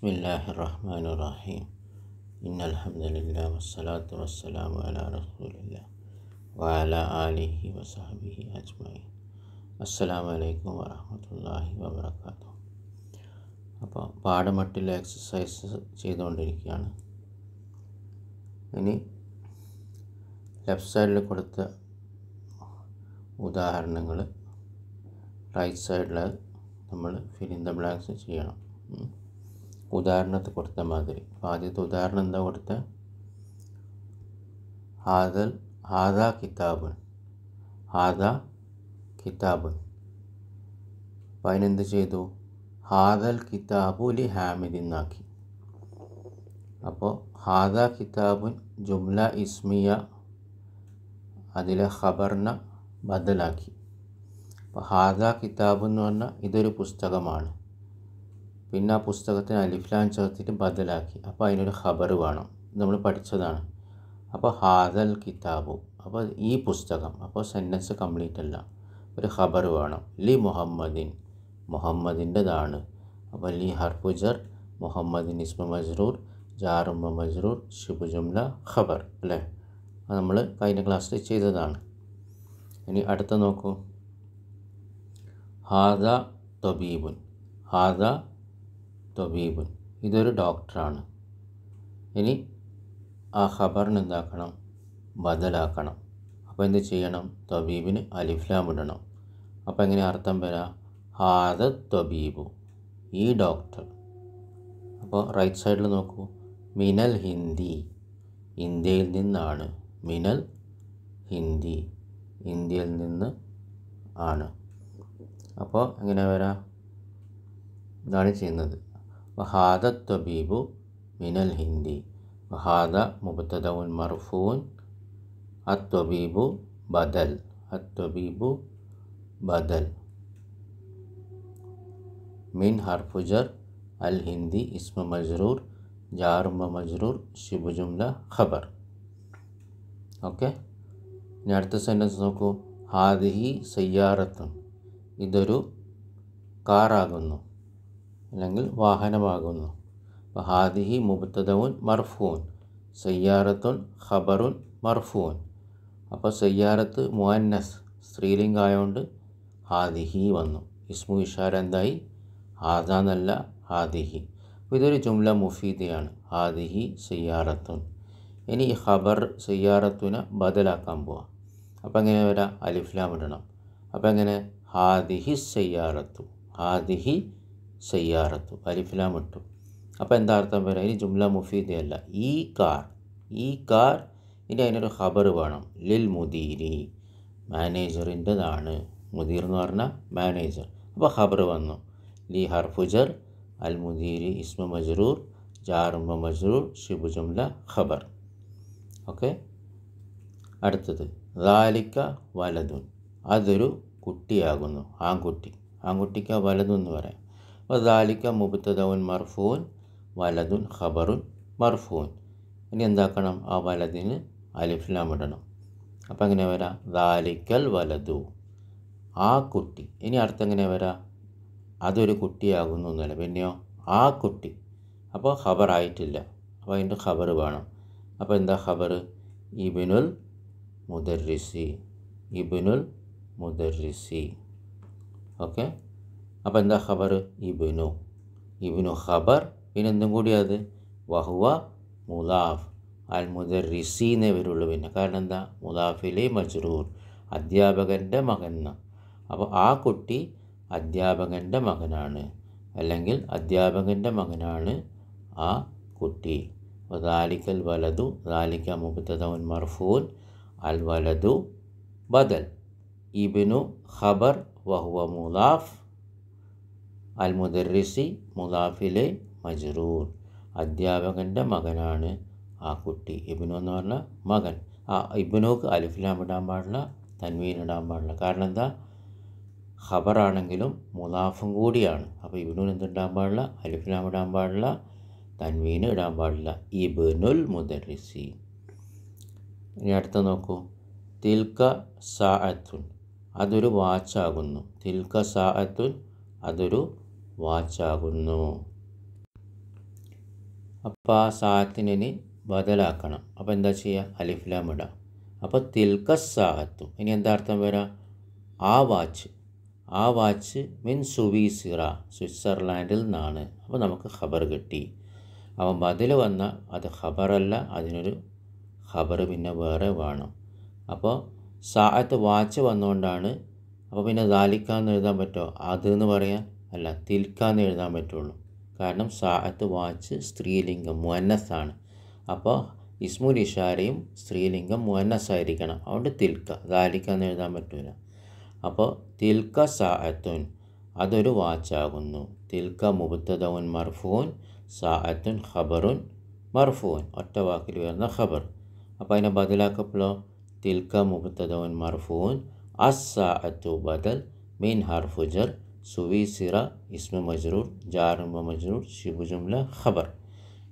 ബിസ്മില്ലാഹിർ-റഹ്മാനിർ-റഹീം. ഇന്നൽ ഹംദലില്ലാഹി വസ്സലാത്തു വസ്സലാമു അലാ റസൂലില്ലാഹി വഅലാ ആലിഹി വസഹ്ബിഹി അജ്മഈൻ. അസ്സലാമു അലൈക്കും വറഹ്മത്തുള്ളാഹി വബറകാതുഹു. അപ്പോൾ പാഠമട്ടിൽ എക്സസൈസ് ചെയ്തുകൊണ്ടിരിക്കുകയാണ്. ഇനി ലെഫ്റ്റ് സൈഡിൽ കൊടുത്ത ഉദാഹരണങ്ങൾ റൈറ്റ് സൈഡിൽ നമ്മൾ ഫിൽ ഇൻ ദ ബ്ലാങ്ക്സ് ചെയ്യണം. ഉദാഹരണത്തിൽ കൊടുത്ത മാതിരി. ആദ്യത്തെ ഉദാഹരണം എന്താ കൊടുത്ത? ഹാദാ കിതാബുൻ. അപ്പോൾ അതിനെന്ത് ചെയ്തു? ഹാദൽ കിതാബു ലി ഹാമിദിൻ എന്നാക്കി. അപ്പോൾ ഹാദാ കിതാബുൻ ജുംല ഇസ്മിയ, അതിലെ ഖബറിനെ ബദലാക്കി. അപ്പോൾ ഹാദാ കിതാബ് എന്ന് പറഞ്ഞാൽ ഇതൊരു പുസ്തകമാണ്. പിന്നെ ആ പുസ്തകത്തിന് അലിഫ്ലാം ചേർത്തിട്ട് ബദലാക്കി. അപ്പോൾ അതിനൊരു ഖബർ വേണം. നമ്മൾ പഠിച്ചതാണ്. അപ്പോൾ ഹാദൽ കിതാബു, അപ്പോൾ ഈ പുസ്തകം. അപ്പോൾ സെൻറ്റൻസ് കംപ്ലീറ്റ് അല്ല, ഒരു ഖബർ വേണം. ലി മുഹമ്മദിൻ, മുഹമ്മദിൻ്റെതാണ്. അപ്പോൾ ലി ഹർഫുജർ, മുഹമ്മദിൻ ഇസ്മ മജ്റൂർ, ജാറും മജ്റൂർ, ശിബു ജുംല ഖബർ. അല്ലേ? അത് നമ്മൾ കഴിഞ്ഞ ക്ലാസ്സിൽ ചെയ്തതാണ്. ഇനി അടുത്ത നോക്കൂ. ഹാദാ തൊബീബുൻ. ഇതൊരു ഡോക്ടറാണ്. ഇനി ആ ഖബറിന് എന്താക്കണം? ബദലാക്കണം. അപ്പോൾ എന്ത് ചെയ്യണം? തൊബീബിന് അലിഫ്ലാം ഇടണം. അപ്പോൾ എങ്ങനെ അർത്ഥം വരാം? ഹാദ തൊബീബു, ഈ ഡോക്ടർ. അപ്പോൾ റൈറ്റ് സൈഡിൽ നോക്കൂ. മിനൽ ഹിന്ദി, ഇന്ത്യയിൽ നിന്നാണ്. മിനൽ ഹിന്ദി, ഇന്ത്യയിൽ നിന്ന് ആണ്. അപ്പോൾ എങ്ങനെ വരാം? ഇതാണ് ചെയ്യുന്നത്. വഹാദ ത്വബീബു മിനൽ ഹിന്ദി. വഹാദ മുബ്തദഉൻ മർഫൂൻ, അത്വബീബു ബദൽ. മിൻ ഹർഫുജർ, അൽ ഹിന്ദി ഇസ്മ മജ്റൂർ, ജാറും മജ്റൂർ, ശിബു ജുംല ഖബർ. ഓക്കെ. ഇനി അടുത്ത സെൻറ്റൻസ് നോക്കൂ. ഹാദിഹി സയ്യാറത്തുൻ, ഇതൊരു കാറാകുന്നു അല്ലെങ്കിൽ വാഹനമാകുന്നു. അപ്പോൾ ഹാദിഹി മുബ്തദഉൻ മർഫൂൻ, സയ്യാറത്തുൻ ഖബറുൻ മർഫൂൻ. അപ്പോൾ സയ്യാറത്ത് മുഅന്നസ്, സ്ത്രീലിംഗമായതുകൊണ്ട് ഹാദിഹി വന്നു. ഇസ്മു ഇഷാര എന്തായി? ഹാദ എന്നല്ല, ഹാദിഹി. അപ്പോൾ ഇതൊരു ജുംല മുഫീദയാണ്. ഹാദിഹി സയ്യാറത്തുൻ. ഇനി ഈ ഖബർ സയ്യാറത്തുനെ ബദലാക്കാൻ പോവാം. അപ്പോൾ എങ്ങനെ വരാം? അലിഫ്ലാം ഇടണം. അപ്പോൾ എങ്ങനെ? ഹാദിഹി സയ്യാറത്തു, അലിഫ്ലാം ഇട്ടു. അപ്പോൾ എന്താ അർത്ഥം വരാം? ഇനി ജുംല മുഫീദയല്ല, ഈ കാർ. ഇനി അതിനൊരു ഖബർ വേണം. ലിൽ മുദീരി, മാനേജറിൻ്റെതാണ്. മുദീർ എന്ന് പറഞ്ഞാൽ മാനേജർ. അപ്പോൾ ഖബർ വന്നു. ലി ഹർഫുജർ, അൽ മുദീരി ഇസ്മ മജ്റൂർ, ജാറും മജ്റൂർ, ശിബു ജുംല ഖബർ. ഓക്കെ. അടുത്തത് ദാലിക വലതുൻ, അതൊരു കുട്ടിയാകുന്നു, ആൺകുട്ടിക്ക് വലതു എന്ന് പറയാം. അപ്പോൾ ദാലിക മുബ്തദഉൻ മർഫൂൻ, വലതുൻ ഖബറുൻ മർഫൂൻ. ഇനി എന്താക്കണം? ആ വലതിന് അലിഫ്ലാം ഇടണം. അപ്പോൾ എങ്ങനെ വരാം? ദാലിക്കൽ വലതു, ആ കുട്ടി. ഇനി അർത്ഥം എങ്ങനെ വരാം? അതൊരു കുട്ടിയാകുന്നു എന്നല്ല, പിന്നെയോ ആ കുട്ടി. അപ്പോൾ ഖബർ ആയിട്ടില്ല, അപ്പോൾ അതിൻ്റെ ഖബർ വേണം. അപ്പോൾ എന്താ ഖബർ? ഇബ്നുൽ മുദർരിസി. ഓക്കെ. അപ്പോൾ എന്താ ഖബർ? ഇബ്നു ഖബർ. പിന്നെ എന്തും കൂടി അത് വഹുവ മുലാഫ്, അൽ മുദർരിസി എന്നേ വരുള്ളൂ. പിന്നെ കാരണം എന്താ? മുലാഫിലെ മജ്റൂർ, അധ്യാപകൻ്റെ മകൻ. അപ്പോൾ ആ കുട്ടി അധ്യാപകൻ്റെ മകനാണ്, അല്ലെങ്കിൽ അധ്യാപകൻ്റെ മകനാണ് ആ കുട്ടി. അപ്പോൾ ദാലിക്കൽ വലതു, ദാലിക മുബ്തദഉൻ മർഫൂൻ, അൽ വലതു ബദൽ, ഇബ്നു ഖബർ വഹുവ മുലാഫ്, അൽ മുദർരിസി മുലാഫിലെ മജ്റൂർ, അധ്യാപകൻ്റെ മകനാണ് ആ കുട്ടി. ഇബ്നു എന്ന് പറഞ്ഞാൽ മകൻ. ആ ഇബ്നുക്ക് അലിഫ്ലാം ഇടാൻ പാടില്ല, തൻവീൻ ഇടാൻ പാടില്ല. കാരണം എന്താ? ഖബറാണെങ്കിലും മുലാഫും കൂടിയാണ്. അപ്പോൾ ഇബ്നുവിന് എന്തിടാൻ പാടില്ല? അലിഫ്ലാം ഇടാൻ പാടില്ല, തൻവീൻ ഇടാൻ പാടില്ല. ഇബ്നുൽ മുദർരിസി. ഇനി അടുത്ത നോക്കൂ. തിൽക സാഅത്തുൻ, അതൊരു വാച്ചാകുന്നു. തിൽക സാഅത്തുൻ, അതൊരു വാച്ചാകുന്നു. അപ്പോൾ ആ സാഹത്തിനെ ബദലാക്കണം. അപ്പോൾ എന്താ ചെയ്യുക? അലിഫ്ലാം ഇടാം. അപ്പോൾ തിൽക്ക സാഹത്തു. ഇനി എന്താ അർത്ഥം വരാം? ആ വാച്ച് മിൻ സുവീസിറ, സ്വിറ്റ്സർലാൻഡിൽ നിന്നാണ്. അപ്പോൾ നമുക്ക് ഖബർ കിട്ടി. അവൻ ബദൽ വന്നാൽ അത് ഖബറല്ല, അതിനൊരു ഖബർ പിന്നെ വേറെ വേണം. അപ്പോൾ സാഅത്ത് വാച്ച് വന്നുകൊണ്ടാണ്. അപ്പോൾ പിന്നെ ദാലിക്കാന്ന് എഴുതാൻ പറ്റുമോ? അത് എന്ന് പറയാൻ അല്ല, തിൽക്കാന്ന് എഴുതാൻ പറ്റുള്ളൂ. കാരണം സാഅത്ത് വാച്ച് സ്ത്രീലിംഗം മുഅന്നസാണ്. അപ്പോൾ ഇസ്മുൽ ഇഷാരയും സ്ത്രീലിംഗം മുഅന്നസായിരിക്കണം. അതുകൊണ്ട് തിൽക്ക, ദാലിക്കാന്ന് എഴുതാൻ പറ്റില്ല. അപ്പോൾ തിൽക്ക സാഅത്തുൻ, അതൊരു വാച്ചാകുന്നു. തിൽക്ക മുബ്തദഉൻ മർഫൂൻ, സാഅത്തുൻ ഖബറുൻ മർഫൂൻ, ഒറ്റ വാക്കിൽ വരുന്ന ഖബർ. അപ്പോൾ അതിനെ ബദലാക്കപ്പോഴോ? തിൽക്ക മുബ്തദഉൻ മർഫൂൻ, അസ്സാഅത്തു ബദൽ, മിൻ ഹർഫു ജർ, സുവീസിറ ഇസ്മു മജ്റൂർ, ജാർ മജ്റൂർ, ശിബു ജുംല ഖബർ.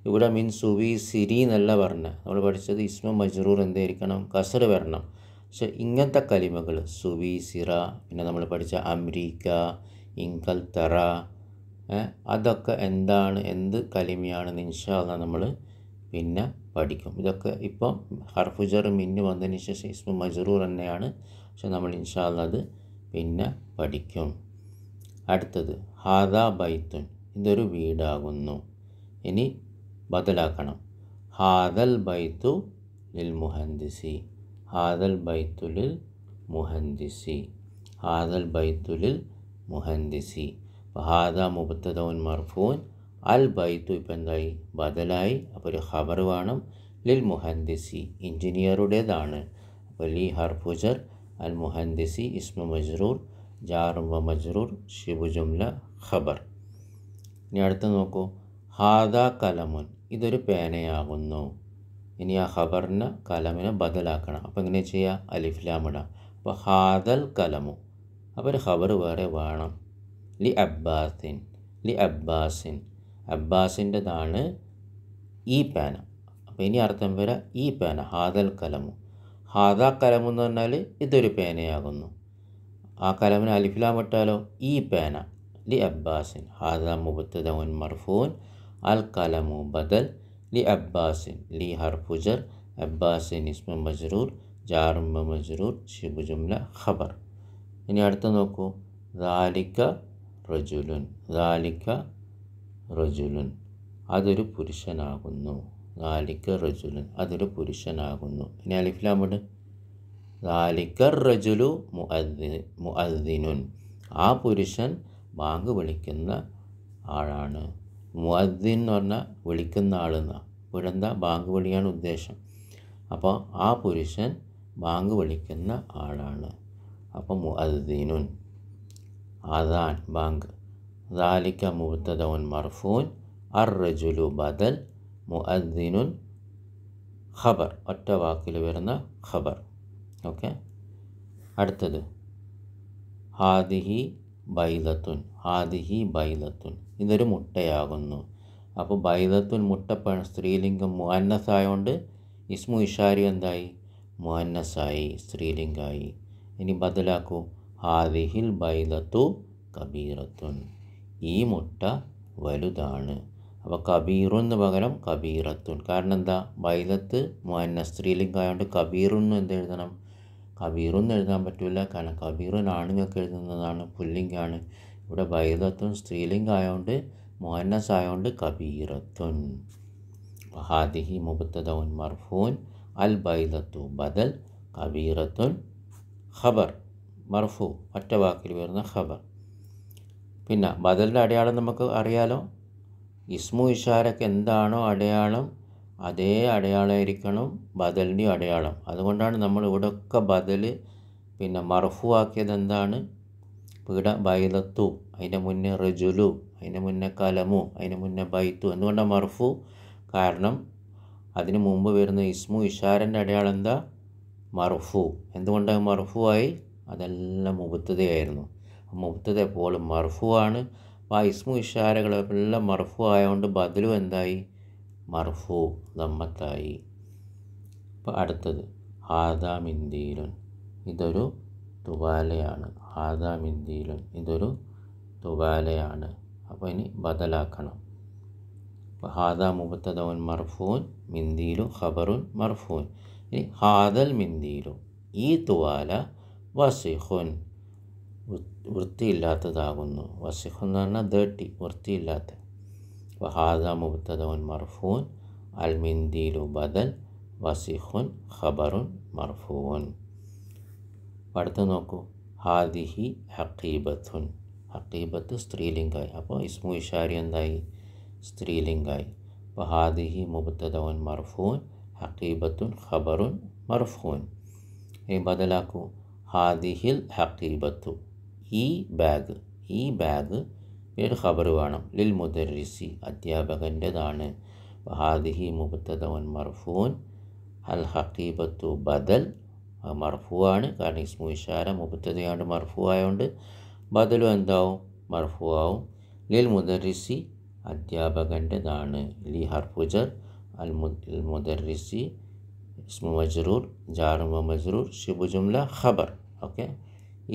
ഇവിടെ മിൻ സുവീസിരി എന്നല്ല പറഞ്ഞത്. നമ്മൾ പഠിച്ചത് ഇസ്മു മജ്റൂർ എന്തായിരിക്കണം? കസർ വരണം. പക്ഷെ ഇങ്ങനത്തെ കലിമകൾ സുവീസിറ, പിന്നെ നമ്മൾ പഠിച്ച അംരീക്ക, ഇങ്കൽ തറ, അതൊക്കെ എന്താണ്, എന്ത് കലിമയാണെന്ന് ഇൻഷാ അല്ലാഹ് നമ്മൾ പിന്നെ പഠിക്കും. ഇതൊക്കെ ഇപ്പം ഹർഫുജർ മിന്ന് വന്നതിന് ശേഷം ഇസ്മു മജ്റൂർ തന്നെയാണ്. പക്ഷെ നമ്മൾ ഇൻഷാ അല്ലാഹ് അത് പിന്നെ പഠിക്കും. അടുത്തത് ഹാദാ ബൈത്തുൻ, ഇതൊരു വീടാകുന്നു. ഇനി ബദലാക്കണം. ഹാദൽ ബൈത്തു ലിൽ മുഹന്ദിസി, ഹാദൽ ബൈത്തു ലിൽ മുഹന്ദിസി, ഹാദൽ ബൈത്തു ലിൽ മുഹന്ദിസി. ഹാദ മുബ്തദഉൻ മർഫൂൻ, അൽ ബൈത്തു ഇപ്പം എന്തായി? ബദലായി. അപ്പോൾ ഒരു ഖബർ വേണം. ലിൽ മുഹന്ദിസി, എഞ്ചിനീയറുടേതാണ്. അപ്പോൾ ലി ഹർഫുജർ, അൽ മുഹന്ദിസി ഇസ്മു മജ്റൂർ, ജാർ വ മജ്റൂർ, ശിബു ജുംല ഖബർ. ഇനി അടുത്ത് നോക്കൂ. ഹാദ കലമുൻ, ഇതൊരു പേനയാകുന്നു. ഇനി ആ ഖബറിനെ കലമിനെ ബദലാക്കണം. അപ്പോൾ എങ്ങനെ ചെയ്യുക? അലിഫ്ലാം ഇടാം. അപ്പോൾ ഹാദൽ കലമു, അപ്പോൾ ഒരു ഖബർ വേറെ വേണം. ലി അബ്ബാസിൻ, ലി അബ്ബാസിൻ, അബ്ബാസിൻ്റെതാണ് ഈ പേന. അപ്പോൾ ഇനി അർത്ഥം വരാം ഈ പേന. ഹാദൽ കലമു, ഹാദാ കലമു എന്ന് പറഞ്ഞാൽ ഇതൊരു പേനയാകുന്നു. ആ കലമിന് അലിഫ്ലാം ഇട്ടാലോ? ഈ പേന. ലി അബ്ബാസിൻ, ഹാദാ മുബ്തദഉൻ മർഫൂൻ, അൽ കലമു ബദൽ, ലി അബ്ബാസിൻ, ലി ഹർഫുജർ, അബ്ബാസിൻ ഇസ്മു മജ്റൂർ, ജാർ മജ്റൂർ, ശിബു ജുംല ഖബർ. ഇനി അടുത്ത് നോക്കൂ. ദാലിക റജുലുൻ, ദാലിക റജുലുൻ, അതൊരു പുരുഷനാകുന്നു. ദാലിക റജുലുൻ, അതൊരു പുരുഷനാകുന്നു. ഇനി അലിഫ്ലാം ഇട്. ദാലിക റജുലു മുഅദ്ദിനുൻ, ആ പുരുഷൻ ബാങ്ക് വിളിക്കുന്ന ആളാണ്. മുഅദ്ദിൻ എന്ന് പറഞ്ഞാൽ വിളിക്കുന്ന ആളെന്നാണ്. ഇവിടെ എന്താ? ബാങ്ക് വിളിയാണ് ഉദ്ദേശം. അപ്പോൾ ആ പുരുഷൻ ബാങ്ക് വിളിക്കുന്ന ആളാണ്. അപ്പോൾ മുഅദ്ദിനുൻ, അദാൻ ബാങ്ക്. ദാലിക മുബ്തദഉൻ മർഫൂൻ, അർ റജുലു ബദൽ, മുഅദ്ദിനുൻ ഖബർ, ഒറ്റ വാക്കിൽ വരുന്ന ഖബർ. ഓക്കെ. അടുത്തത് ഹാദിഹി ബൈലത്തുൻ, ഹാദിഹി ബൈലത്തുൻ, ഇതൊരു മുട്ടയാകുന്നു. അപ്പോൾ ബൈലത്തുൻ മുട്ടപ്പഴം സ്ത്രീലിംഗം മുഅന്നസായതുകൊണ്ട് ഇസ്മു ഇഷാരി എന്തായി? മുഅന്നസായി, സ്ത്രീലിംഗമായി. ഇനി ബദലാക്കൂ. ഹാദിഹിൽ ബൈലത്തു കബീറത്തുൻ, ഈ മുട്ട വലുതാണ്. അപ്പോൾ കബീറുന്ന് പകരം കബീറത്തുൻ. കാരണം എന്താ? ബൈലത്ത് മുഅന്നസ് സ്ത്രീലിംഗമായതുകൊണ്ട് കബീറുന്ന് എന്ത് എഴുതണം? കബീറൊന്നും എഴുതാൻ പറ്റില്ല. കാരണം കബീറുൻ ആണുങ്ങൾക്ക് എഴുതുന്നതാണ്, പുല്ലിംഗാണ്. ഇവിടെ ബൈലത്തുൻ സ്ത്രീലിംഗം ആയതുകൊണ്ട് മുഅന്നസ് ആയതുകൊണ്ട് കബീറത്തുൻ. ഹാദിഹി മുബ്തദഉൻ മർഫൂൻ, അൽ ബൈലത്തു ബദൽ, കബീറത്തുൻ ഖബർ മർഫൂ, ഒറ്റ വാക്കിൽ വരുന്ന ഖബർ. പിന്നെ ബദലിൻ്റെ അടയാളം നമുക്ക് അറിയാലോ. ഇസ്മു ഇഷാരക്ക് എന്താണോ അടയാളം അതേ അടയാളമായിരിക്കണം ബദലിൻ്റെ അടയാളം. അതുകൊണ്ടാണ് നമ്മൾ ഇവിടെയൊക്കെ ബദൽ പിന്നെ മർഫു ആക്കിയത്. എന്താണ്? ഇവിടെ ബൈലത്തു, അതിൻ്റെ മുന്നേ റജുലു, അതിൻ്റെ മുന്നേ കലമു, അതിൻ്റെ മുന്നേ ബൈത്തു. എന്തുകൊണ്ടാണ് മർഫു? കാരണം അതിന് മുമ്പ് വരുന്ന ഇസ്മു ഇഷാരൻ്റെ അടയാളം എന്താ? മർഫു. എന്തുകൊണ്ടാണ് മർഫു ആയി? അതെല്ലാം മുബ്തദയായിരുന്നു. മുബ്തദ എപ്പോഴും മർഫു ആണ്. അപ്പോൾ ആ ഇസ്മു ഇഷാരകളെല്ലാം മർഫു ആയതുകൊണ്ട് ബദലും എന്തായി? മർഫു, ദമ്മത്തായി. അപ്പോൾ അടുത്തത് ഹാദാ മിന്ദീലുൻ, ഇതൊരു തുവാലയാണ്. ഹാദാ മിന്ദീലുൻ, ഇതൊരു തുവാലയാണ്. അപ്പോൾ ഇനി ബദലാക്കണം. അപ്പോൾ ഹാദ മുബ്തദഉൻ മർഫൂൻ മിന്ദീലു ഖബറുൻ മർഫൂൻ. ഇനി ഹാദൽ മിന്ദീലു ഈ തുവാല വസിഖുൻ വൃത്തിയില്ലാത്തതാകുന്നു. വസിഖ് എന്ന് പറഞ്ഞാൽ ഡേർട്ടി വൃത്തിയില്ലാത്ത. അപ്പോൾ ഹാദ മുബ്തദഉൻ മർഫൂൻ അൽ മിന്ദീലു ബദൽ വസിഖുൻ ഖബറുൻ മർഫൂൻ. അടുത്ത് നോക്കൂ, ഹാദിഹി ഹഖീബത്തുൻ. ഹഖീബത്ത് സ്ത്രീലിംഗായി. അപ്പോൾ ഇസ്മു ഇഷാരി എന്തായി? സ്ത്രീലിംഗായി. അപ്പോൾ ഹാദിഹി മുബ്തദഉൻ മർഫൂൻ ഹഖീബത്തുൻ ഖബറുൻ മർഫൂൻ. ഇനി ബദലാക്കൂ, ഹാദിഹിൽ ഹഖീബത്തു ഈ ബാഗ്. ഈ ബാഗ് ഒരു ഖബർ വേണം. ലിൽ മുദർരിസി അധ്യാപകൻ്റെതാണ്. ഹാദിഹി മുബ്തദഉൻ മർഫൂൻ അൽ ഹഖീബത്തു ബദൽ മർഫൂ ആണ്. കാരണം ഇസ്മു ഇഷാര മുബ്തദയാണ്ട് മർഫൂ ആയതുകൊണ്ട് ബദലും എന്താവും? മർഫൂ ആവും. ലിൽ മുദർരിസി അധ്യാപകൻ്റെതാണ്. ലി ഹർഫുജർ അൽ മുദർരിസി ഇസ്മു മജ്റൂർ ജാർ മജ്റൂർ ശിബു ജുംല ഖബർ. ഓക്കെ,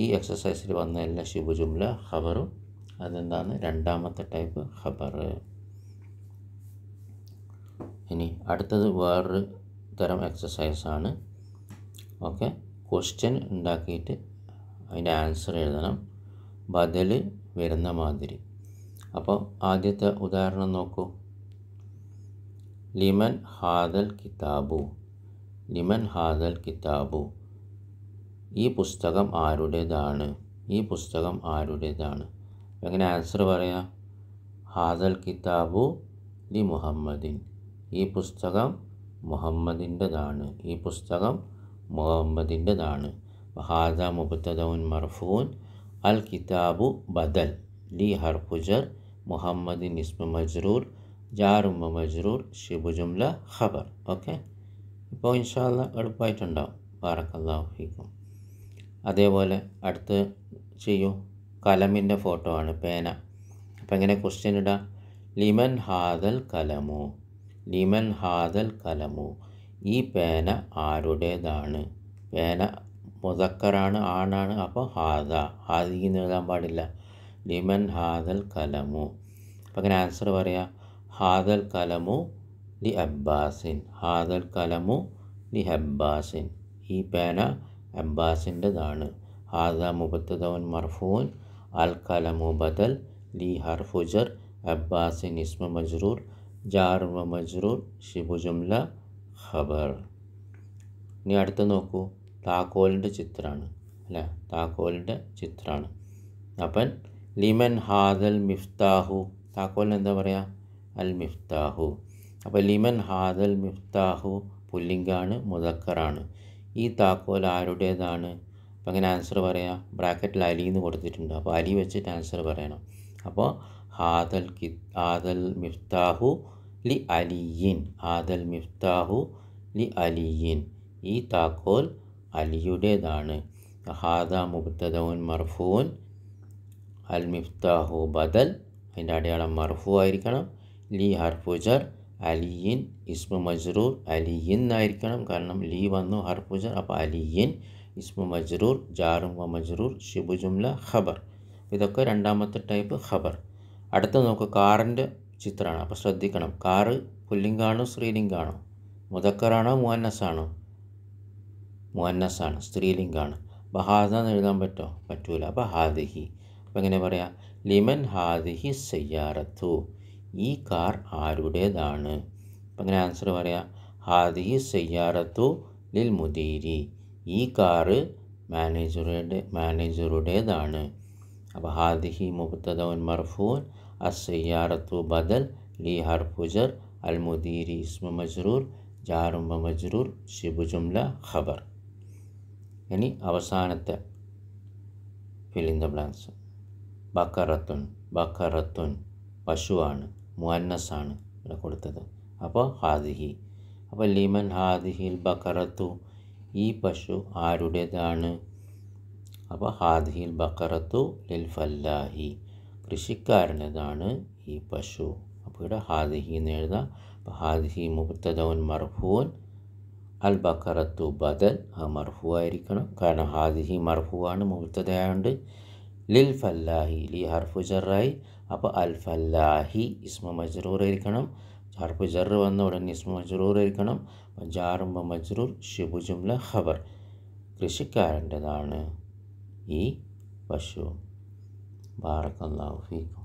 ഈ എക്സസൈസിൽ വന്ന എല്ലാ ശിബു ജുംല ഖബറും അതെന്താണ്? രണ്ടാമത്തെ ടൈപ്പ് ഖബർ. ഇനി അടുത്തത് വേറൊരു തരം എക്സസൈസാണ്. ഓക്കെ, ക്വസ്റ്റ്യൻ ഉണ്ടാക്കിയിട്ട് അതിൻ്റെ ആൻസർ എഴുതണം, ബദൽ വരുന്ന മാതിരി. അപ്പോൾ ആദ്യത്തെ ഉദാഹരണം നോക്കൂ. ലിമൻ ഹാദൽ കിതാബു. ലിമൻ ഹാദൽ കിതാബു ഈ പുസ്തകം ആരുടേതാണ്? ഈ പുസ്തകം ആരുടേതാണ്? എങ്ങനെ ആൻസർ പറയാം? ഹാദൽ കിതാബു ലി മുഹമ്മദിൻ. ഈ പുസ്തകം മുഹമ്മദിൻ്റെതാണ്. ഈ പുസ്തകം മുഹമ്മദിൻ്റെതാണ്. ഹാദ മുബ്തദഉൻ മർഫൂൻ അൽ കിതാബു ബദൽ ലി ഹർഫുജർ മുഹമ്മദിൻ ഇസ്മു മജ്റൂർ ജാർ മജ്റൂർ ശിബു ജുംല ഖബർ. ഓക്കെ, ഇപ്പോൾ ഇൻഷാ അല്ലാഹ് എളുപ്പമായിട്ടുണ്ടാവും. ബാറക്കല്ലാഹു ഫീക്കും. അതേപോലെ അടുത്ത് ചെയ്യൂ. കലമിൻ്റെ ഫോട്ടോ ആണ്, പേന. അപ്പോൾ എങ്ങനെ ക്വസ്റ്റ്യൻ ഇടാം? ലിമൻ ഹാദൽ കലമു. ലിമൻ ഹാദൽ കലമു ഈ പേന ആരുടേതാണ്? പേന മുദക്കറാണ്, ആണാണ്. അപ്പോൾ ഹാദ ഹാദിന്ന് എഴുതാൻ പാടില്ല. ലിമൻ ഹാദൽ കലമു. അപ്പം അങ്ങനെ ആൻസർ പറയാം. ഹാദൽ കലമു ലി അബ്ബാസിൻ. ഹാദൽ കലമു ലി അബ്ബാസിൻ ഈ പേന അബ്ബാസിൻ്റെതാണ്. ഹാദ മുബ്തദഉൻ മർഫൂൻ അൽ കലമു ബദൽ ലി ഹർഫുജർ അബ്ബാസിൻ ഇസ്മു മജ്റൂർ ജാർ മജ്റൂർ ശിബു ജുംല ഖബർ. ഇനി അടുത്ത് നോക്കൂ. താക്കോലിൻ്റെ ചിത്രമാണ് അല്ലേ? താക്കോലിൻ്റെ ചിത്രമാണ്. അപ്പം ലിമൻ ഹാദൽ മിഫ്താഹു. താക്കോലിന് എന്താ പറയുക? അൽ മിഫ്താഹു. അപ്പോൾ ലിമൻ ഹാദൽ മിഫ്താഹു പുല്ലിംഗാണ്, മുദക്കറാണ്. ഈ താക്കോൽ ആരുടേതാണ്? അപ്പം അങ്ങനെ ആൻസർ പറയാം. ബ്രാക്കറ്റിൽ അലി എന്ന് കൊടുത്തിട്ടുണ്ട്. അപ്പോൾ അലി വെച്ചിട്ട് ആൻസർ പറയണം. അപ്പോൾ ഹാദൽ മിഫ്താഹു ലി അലിയിൻ. ഹാദൽ മിഫ്താഹു ലി അലിയിൻ ഈ താക്കോൽ അലിയുടേതാണ്. ഹാദ മുബ്തദഉൻ മർഫൂൻ അൽ മിഫ്താഹു ബദൽ അതിൻ്റെ അടയാളം മർഫൂ ആയിരിക്കണം. ലി ഹർഫുജർ അലിയിൻ ഇസ്മു മജ്റൂർ അലിയിൻ ആയിരിക്കണം. കാരണം ലി വന്നു ഹർഫുജർ. അപ്പോൾ അലിയിൻ ഇസ്മു മജ്റൂർ ജാറും മജ്റൂർ ശിബു ജുംല ഖബർ. ഇതൊക്കെ രണ്ടാമത്തെ ടൈപ്പ് ഖബർ. അടുത്ത നോക്കുക. കാറിൻ്റെ ചിത്രമാണ്. അപ്പോൾ ശ്രദ്ധിക്കണം. കാറ് പുല്ലിംഗാണോ സ്ത്രീലിംഗാണോ? മുദക്കറാണോ മുഅന്നസാണോ? മുഅന്നസാണ്, സ്ത്രീലിംഗാണ്. അപ്പോൾ ഹാദ എന്ന് എഴുതാൻ പറ്റുമോ? പറ്റൂല. അപ്പോൾ ഹാദിഹി. അപ്പോൾ എങ്ങനെ പറയാം? ലിമൻ ഹാദിഹി സയ്യാറത്തു ഈ കാർ ആരുടേതാണ്? അപ്പം അങ്ങനെ ആൻസർ പറയാം. ഹാദിഹി സയ്യാറത്തു ലിൽ മുദീരി ഈ കാറ് മാനേജറുടേതാണ്. അപ്പോൾ ഹാദിഹി മുബ്തദഉൻ മർഫൂൻ അസ്സയ്യാറത്തു ബദൽ ലി ഹർഫുജർ അൽ മുദീരി ഇസ്മു മജ്റൂർ ജാറും മജ്റൂർ ശിബു ജുംല ഖബർ. ഇനി അവസാനത്തെ ഫിൽ ഇൻ ദ ബ്ലാങ്ക്സ്. ബക്കറത്തുൻ പശുവാണ്, മുഅന്നസാണ് ഇവിടെ കൊടുത്തത്. അപ്പോൾ ഹാദിഹി. അപ്പോൾ ലിമൻ ഹാദിഹിൽ ബക്കറത്തു ഈ പശു ആരുടേതാണ്? അപ്പോൾ ഹാദിഹിൽ ബക്കറത്തു ലിൽ ഫല്ലാഹി കൃഷിക്കാരൻ്റെതാണ് ഈ പശു. അപ്പോൾ ഇവിടെ ഹാദിഹി എന്ന് എഴുതാം. അപ്പോൾ ഹാദിഹി മുബ്തദഉൻ മർഫൂൻ അൽ ബക്കറത്തു ബദൽ മർഫൂ ആയിരിക്കണം. കാരണം ഹാദിഹി മർഫൂ ആണ്, മുബ്തദയായുണ്ട്. ലിൽ ഫല്ലാഹി ലി ഹർഫു ജറായി. അപ്പോൾ അൽ ഫല്ലാഹി ഇസ്മു മജ്റൂർ ആയിരിക്കണം. ഹർഫ് ജർ വന്ന ഉടനെ ഇസ്മു മജ്റൂർ ആയിരിക്കണം. ജാറും മജ്റൂർ ശിബു ജുംല ഖബർ. കൃഷിക്കാരൻ്റെതാണ് ഈ പശു. ബാറക്കല്ലാഹു ഫീക്കും.